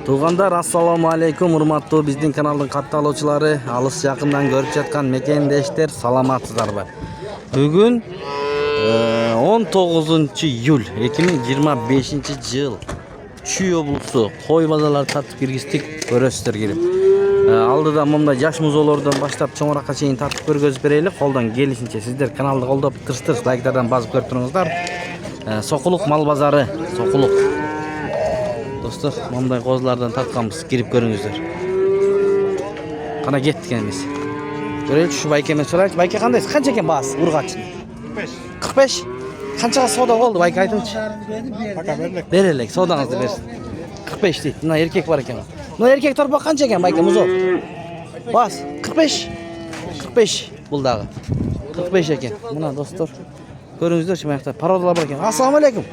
Туугандар, ассаламу алейкум, урматтуу биздин каналдын катталуучулары, алыс жакындан көрүп жаткан мекендештер, саламатсыздарбы? Бүгүн 19 июль 2025 жыл. Чүй облусу кой базарлары тартып киргиздик, көрөсүздөр келип. Алдыда мындай жаш музоолордон баштап чоңуракка чейин тартып көргөзүп берели. Колдон келишинче сиздер каналды колдоп, тырс-тырс лайктардан басып көрүп туруңуздар. Сокулук мал базары, Сокулук. Достор, мындай козулардан тартканбыз, кирип көрүңүздөр. Кана кеттик эмес. Көрөлүчү ушу байкемен сурайлычы. Байке кандайсыз? Канча экен баасы ургач? 45. Канчага соода болду, байке айтыңызчы. Пока Берелек, соодаңызды берсин. 45 дейт. Мына эркек бар экен. Мына эркек торпак канча экен байке музол? Баас 45. 45 бул дагы. 45 экен. Мына достор, көрүңүздөр, мынакта пародалар бар экен. Ассаламу алейкум.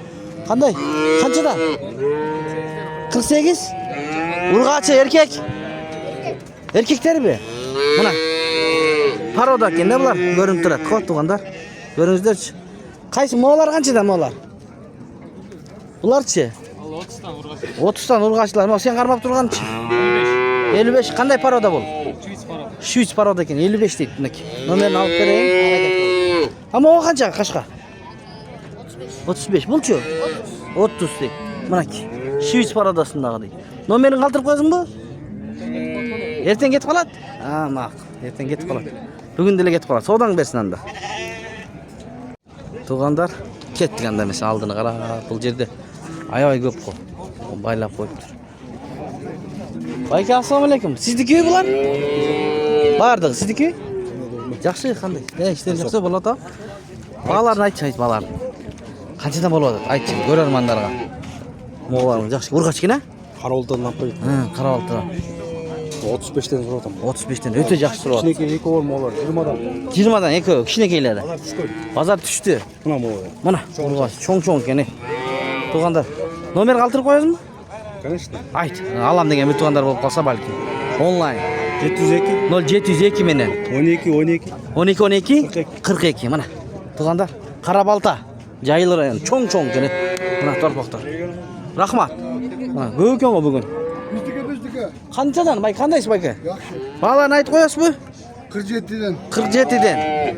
Кандай? Канчадан? 48. Ургачы эркек. Эркектерби? Мына. Парода экен да булар, көрүнүп турат. Ко, туугандар. Көрүңүздөрчү. Кайсы моолар канчадан моолар? Буларчы? 30'dan urgaç. 30'dan ургачылар. Мына сен кармап турганчы? 55. Кандай парода бул? Швейц парода экен. 55 дейт мынакей. Номерин алып берейин. А могу канча кашка? 35. Булчу? 30 дейт. Мынакей. Швейц пародасындагы дейт. Номерин калтырып койсуңбу? Эртең кетип калат? Мак. Эртең кетип калат. Бүгүн деле кетип калат. Соодаң берсин анда. Туугандар, кеттик анда эмес, алдыны карап. Бул жерде аябай көп го. Байлап коюптур. Байке, ассаламу алейкум. Сиздики булар? Бардыгы сиздики? Жакшы, кандай? Иштер жакшы болот а? Бааларын айтчы, бааларын. Канчадан болуп атат? Айтчы, көрөрмандарга. Мооларың жакшы. Ургач экен, а? Карабалдан алып койдум. Карабалдан. 35'ten сурап атам. 35'ten өтө жакшы сурап. Кичинекей эки бар моолар 20'dan. 20'dan экөө кичинекейлери. Базар түштү. Мына моолар. Мына, ургач чоң-чоң экен. Туугандар, номер калтырып коесуңбу? Конечно. Айт, алам деген бир туугандар болуп калса балким. Онлайн 702 0702 менен 12 12 42. Мына, туугандар, Карабалта жайылы район, чоң-чоң экен. Мына торпоктор. Рахмат. Мына, көп экен го бүгүн. Bizdiki. Канчадан, бай, кандайсыз байке? Yaxşı. Бааларын айтып коесузбу? 47'den. 47'den.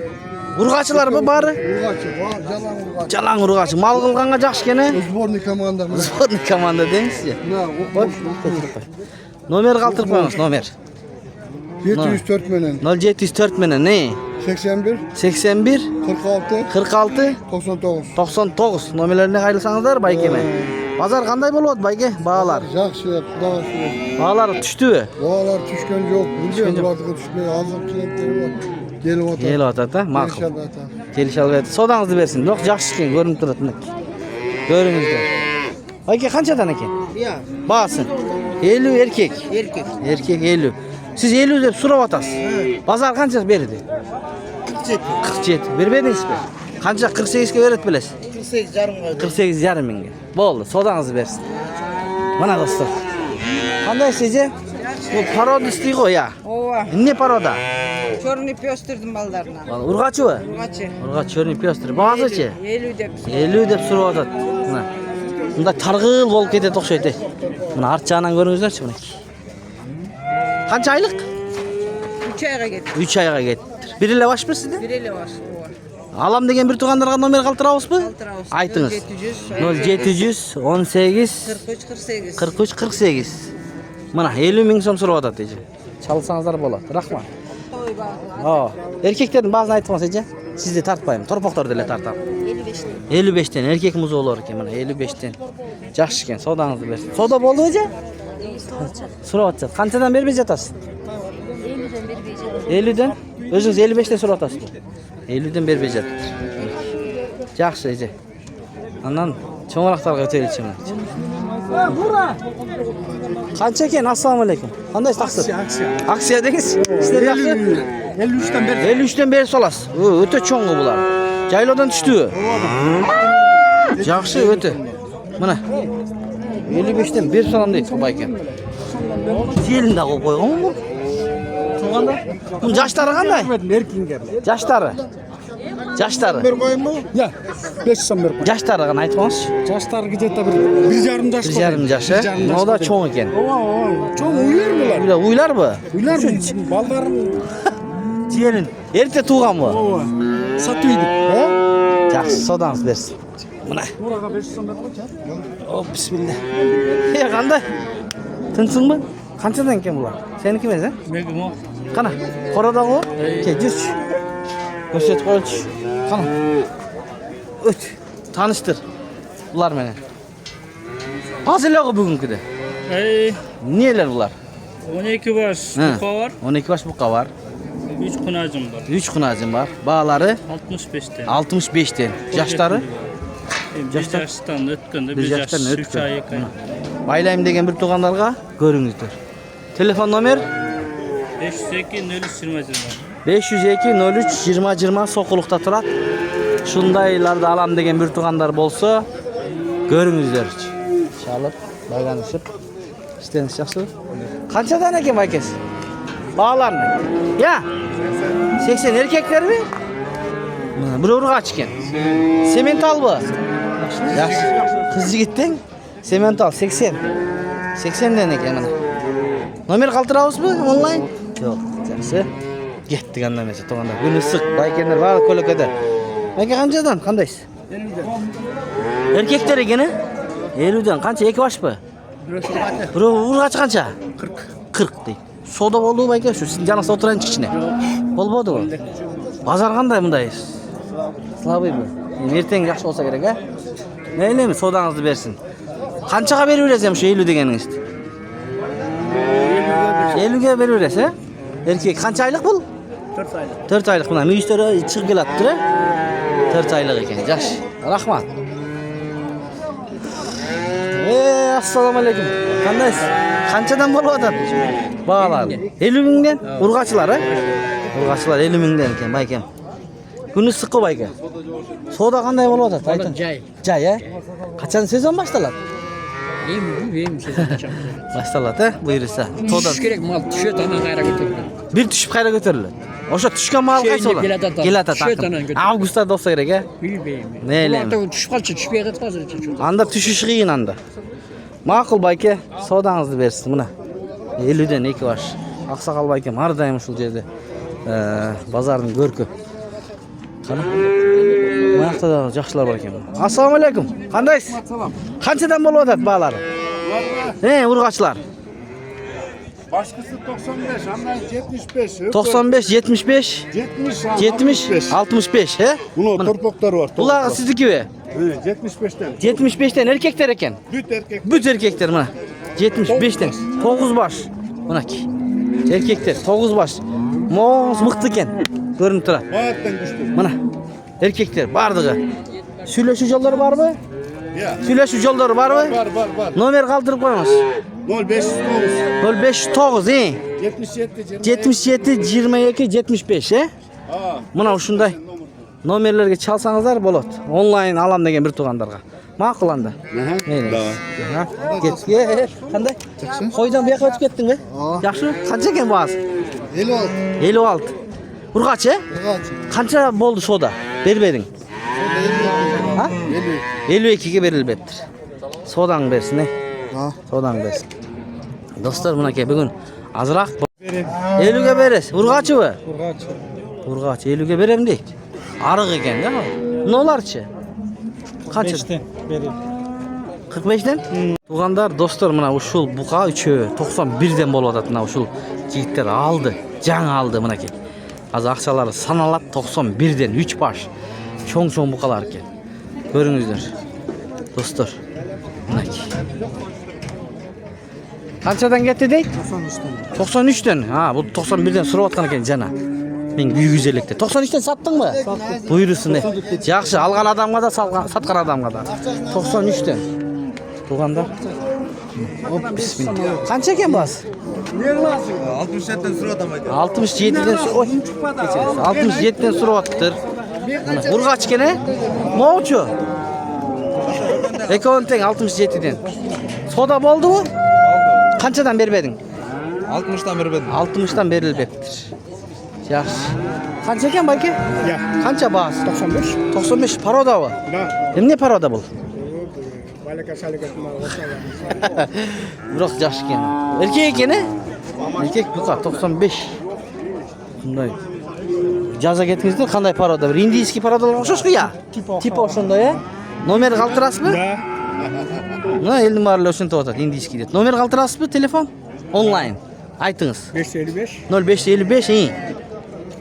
Ургачыларбы баары? Urgaçı var. Jalan urgaçı. Жалаң ургачы, мал кылганга жакшы экен, э? Сборный команда. Сборный команда дейсизби? Mına Номер калтырып коюңуз, номер. 704 menen. 0704 менен, не? 81 81 46 46 99. 99 номерлерине кайрылсаңыздар байкеме. Базар кандай болот байке? Баалар. Жақсы, Құдайға шүкір. Баалар түштүбү? Балалар түшкен жоқ. Мүлдем бардығы түшпей, азық клиенттері бар. Келіп отыр. Келип атат, а? Макул. Келіп атыр. Келише албайт. Содаңызды берсин. Жок, жакшы экен, көрүнүп турат мынакей. Көрүңүздөр. Байке канчадан экен? Я, Баасы 50 эркек. еркек. Эркек 50. Сиз 50 деп сурап атасыз. Базар канча берди? 47. Бербедиңизби? Канча 48 ке берет белесиз? 48 жарымға. 48 жарым миңге. Болду, содаңызды берсин. Мына достор. Кандай сизе? Бул порода истей го, я. Ова, Эмне порода? черный пёстырдың балдарына. Ургачыбы? Ургачы. Ургач черный пёстр. Баасычы? 50 деп. 50 деп сурап атат. Мына. Мында таргыл болуп кетет окшойт, э. Мына арт жагынан көрүңүздөрчү мынакей. Канча айлык? 3 айға кетті. 3 айга кетти. Бир эле башпы сизде? Bir ele var. Алам деген бир туугандарга номер калтырабызбы? Калтырабыз. Айтыңыз. 0700 0718 43 48. 43 48. Мына 50 миң сом сурап атат эже. Чалсаңыздар болот. Рахмат. Той бар. Эркектердин баазын айтып коңуз эже. Сизди тартпайм. Торпоктор деле тартам. 55'ten эркек музоолор экен мына 55'ten. Жакшы экен. Содаңызды берсин. Содо болду эже? Сурап атат. Канчадан бербей жатасыз? 50'den berбей жатат. 50'den? Өзүңүз 55'ten сурап атасызбы? 50'den бербей жатат. Жакшы эже. Андан чоңурактарга өтөлүчү мына. Канча экен? Ассаламу алейкум. Кандай таксыр? Акция деңиз? Сиздер жакшы? 53'ten beri. 53'ten берип саласыз. Өтө чоң булар. Жайлоодон түштүбү? Жакшы, өтө. Мына 55'ten берип салам дейт байке. Телин да коюп койгонбу? Тууганда? Мунун жаштары кандай? Merkinger. Жаштары. Жаштары. Bir koyun mu? Ya 500 сом bir koy. Жаштары ғана айтып қойыңызшы. Жаштар где-то bir jarım jaş. 1,5 жаш, э? Мынау да чоң екен. Çoğu uyuyor mular? Уйлар бы? Uylar mı? Baldarım. Тиелин. Ерте туған бы? Ova. Satıydı. He? Жақсы, содаңыз берсін. Мына. Buraga 500 сом bir koy. О, бисмилля. Қандай? Тынсың ба? Қаншадан екен бұлар? Сенікі емес, ә? Менікі мо? Қана, қорадағы ғой? Кел, жүрші. Көрсетіп қойылшы. Қана. Өт. Таныштыр. Бұлар менен. Аз еле ғой бүгінкіде. Нелер бұлар? 12 baş buqa var, 12 baş buqa var. 3 qınacım var. 3 qınacım var. Bağları 65'ten. 65'ten. Yaşları? Bir yaştan ötkündü, Bir bir yaştan yaş 3 ötkün. ay yakın. Baylayım degen bir tuğanlarga görüңүздөр. Telefon nomer 502 03 20 502 03 20 20 Sokulukta turat. Şundaylarda alam degen bir tuğanlar bolsa görüңүздөр. Çalıp, baylanışıp isteniz yaxşı. Kançadan eken baykes? Bağlarını. Ya. 80 erkekler mi? Bir urgaç eken. Semental bu. Yaxşı. Kız yigittin. Semental 80. 80'den eken mana. Nomer kaldırabız mı online? Yok. Yaxşı. Getdik anda mesela toğanda. Gün ısık. Baykenler var kölökede. Bayke kançadan? Kandayız? 50'den. Erkekler ekeni? 50'den. Kança? 2 baş mı? Bir urgaç kança? 40. 40 deyip. Soda boldu bayke şu. Sizin janыңызda oturayınчы içine. Bolbodu bu. Bazar kандай мындай? Слабый bu. Erteң yaxşı olsa gerek ha? Neyle mi? Sodаңызды bersin. Kançaga berip berесем şu 50 degeningizdi? 50'ge berip beres ha? Erkek kança aylık bul? 4 aylık. 4 aylık mına. Müyüstörü çıkıp gelattır ha? 4 aylık eken. Yaş. Rahmat. Assalamu alaikum. Kandayız? Kançadan bolup atar? Bağlar. 50 binden? Urgaçılar ha? Urgaçılar 50 binden eken baykem. Günü sıkı bayke. Soda kanday bolup atar? Aytın. Jay. Jay ha? Kaçan sezon baştalat? Benim sezon kaçam. Baştalat ha? Buyursa. Soda. Tuş gerek mal tüşet anan gayra götürdü. Bir düşüp kayra götürülür. Oşa düşken mal Şeyinde kaysa olan? Gilat'a Gilat'a takım. takım. Şeytan'a götür. Avgust'ta olsa gerek ha? Bilmeyeyim. Neyle mi? Ulan düşüp kalça düşmeye kadar hazır için. Anda düşüş kıyın anda. Makul bayke sodanızdı versin buna. 50'den 2 var. Aksakal baykem ardayım şu yerde. Bazarın görkü. Kana. Mayakta da жақшылар бар екен. Assalamu alaikum. Kandayız? Kançadan bolup atat bağları? Urgaçlar. Başkası 95, andan 75. 95, 75, 70, 65 he? Bunun torpakları var. Bunlar sizdeki mi? 75'ten. 75'ten erkekler eken. Büt erkek. Büt erkekler buna. 75'ten. 9 baş. Buna ki. Erkekler 9 baş. Moğuz mıktı eken. Görünüp turar. Vaattan düştü. Buna. Erkekler bardığı. Söyleşu yolları var mı? Ya. Söyleşu yolları var mı? Var. Nomer kaldırıp koymuş. 0509. 059 he? 77. 77 22 75 he? Mına uşunday nomerlerge çalsanızlar bolot. Online alam degen bir tuğandarga. Makul anda. Get. Kanday? Koydan bu yaka ötüp kettin mi? Yaxşı. Kança eken bu az? 56. 56. Urgaç he? Urgaç. Kança boldu soda? Berbedin. Ha? 52'ge berilbettir. Sodan bersin he? Sodan bersin. Dostlar buna ke bugün azırak 50'ge beres. Urgaçı mı? Urgaç 50'ge berem deyt. Arık eken ya. Ne olarçı? Kaç? 45'ten? Tuğandar dostlar mına uşul buka üçü 91'den bolup atat mına uşul jigitler aldı. Can aldı mına ke. Az akçalары sanalat 91'den 3 baş. Çoğ bukalar eken. Görüңүздөр. Dostlar. Mına ke. Kançadan getdi deyt? 93'ten. Ha, bu 91'den surap atkan eken jana. Men büyük güzellikte. 93'ten sattın mı? Sattım. Buyursun ne? Yaxşı, algan adamga da satkan adamga da. 93'ten. Tuğanda. Hop, bismillah. Kança eken bas? 67'den sıra atamaydı. 67'den oy. 67'den surap attır. Urgaç kene? Moğuçu. Ekon teң 67'den. Soda boldu mu? Kançadan berbedin? 60'dan beri ben. 60'dan berilbeptir. Yaxshi. Qancha ekan bayki? Ya. Qancha bahsi? 95. 95 paroda bu. Da. Endi paroda bu? Balaka salikatma olsa ya. Biroq yaxshi ekan. Erkak ekan-a? Erkak buqa 95. Bunday. Jaza ketdingizda qanday paroda? Bir indiyskiy parodalarga o'xshash-ku ya. Tipi o'shunday, ya. Nomer qaltirasizmi? Da. Mana endi marlar uchun to'xtat, indiyskiy deb. Nomer qaltirasizmi? Telefon? Onlayn. Aytingiz. 555 0555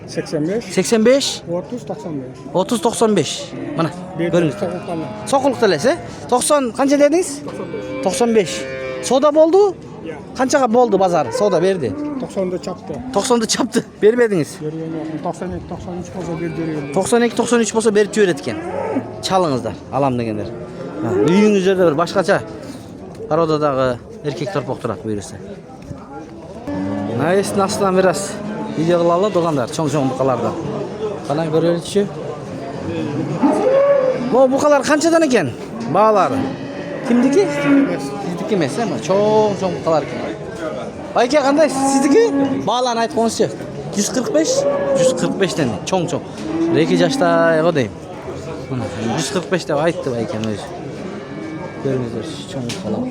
85 85 30 95. 30 95. Mana ko'ringiz. Soqoqlarlar. Soqoliq tilasa 90 qancha dedingiz? 95. Soda bo'ldi? Qanchaga bo'ldi bozor? Soda berdi. 90'da çaptı. 90'da çaptı. Bermediniz. Görüyorum yok. 92 93 olsa bir görüyorum. 92 93 bo'lsa berib jo'ratgan. Chalingizlar, alam deganlar. Ha, uyingizda bir boshqacha parodadagi erkak torpoq turadi buyursa. Nayes naslan biraz video qiladi do'konlar, cho'ng-cho'ng buqalardan. Qana ko'raylik-chi. Bu buqalar qanchadan ekan? Baholari. Kimniki? Sizniki emas, ama cho'ng-cho'ng buqalar ekan. Bayka qanday? Sizniki? Baholarni aytib qo'yingchi. 145? 145 dan cho'ng-cho'ng. Reki yoshda deyim. Mana 145 deb aytdi ekan o'zi. Ko'ringizlar, cho'ng buqalar.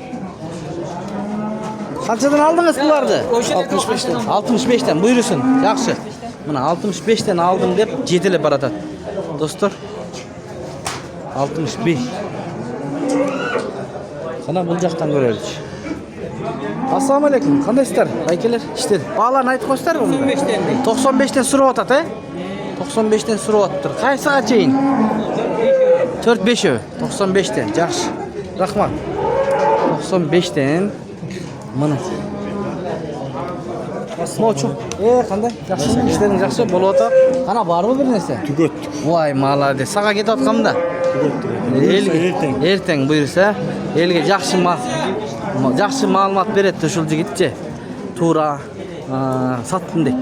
Qanchadan aldingiz bularni? 65 dan. 65 dan buyursin. Yaxshi. Mana 65 dan aldım deb jetilib baratadi. Do'stlar. 65. Qana bu yoqdan ko'raylik. Assalomu alaykum. Qandaysizlar? Baykalar, ishlar. Baholarni aytib qo'ysizlar uni. 95 dan suryapti, ha? 95 dan suryapti. Qaysi qanchayin? 4-5. 95 dan. Yaxshi. Rahmat. 95 dan. Mana. Mo'chu. Qanday? Yaxshimi? Ishlaringiz yaxshi bo'lyapti? Qana bormi bir narsa? Tügot. Voy, malades. Saqa ketayotganimda. Ertang buyursa, elga yaxshi ma'lumot beradi shul yigitchi. To'ra satdim deb.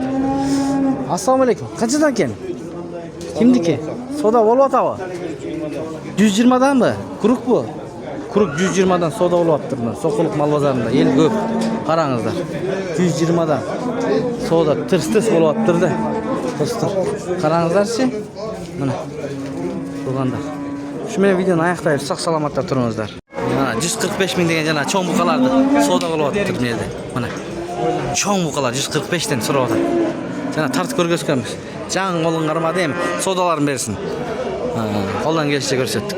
Assalomu alaykum. Qanchadan ekan? Kimniki? Soda bo'lyapti. 120 danmi? Quruq bu. Quruq 120 dan soda bo'lyapti. Soqoliq mal bozorida el ko'p. Qarangizlar. 120 dan soda tirs-tirs bo'lyapti-da. Do'stlar, qarangizlarchi. Mana. Bo'lganda. Shu men videoni oyoqlayib sog' salomatda turingizlar. Mana 145 ming degan jana cho'ng buqalarni soda qilyapti bu yerda. Mana. Cho'ng buqalar 145 dan so'rayapti. Jana tartib ko'rgazganmiz. Jang qo'lin qarmadi ham sodalarni bersin. Qo'ldan kelishicha ko'rsatdik.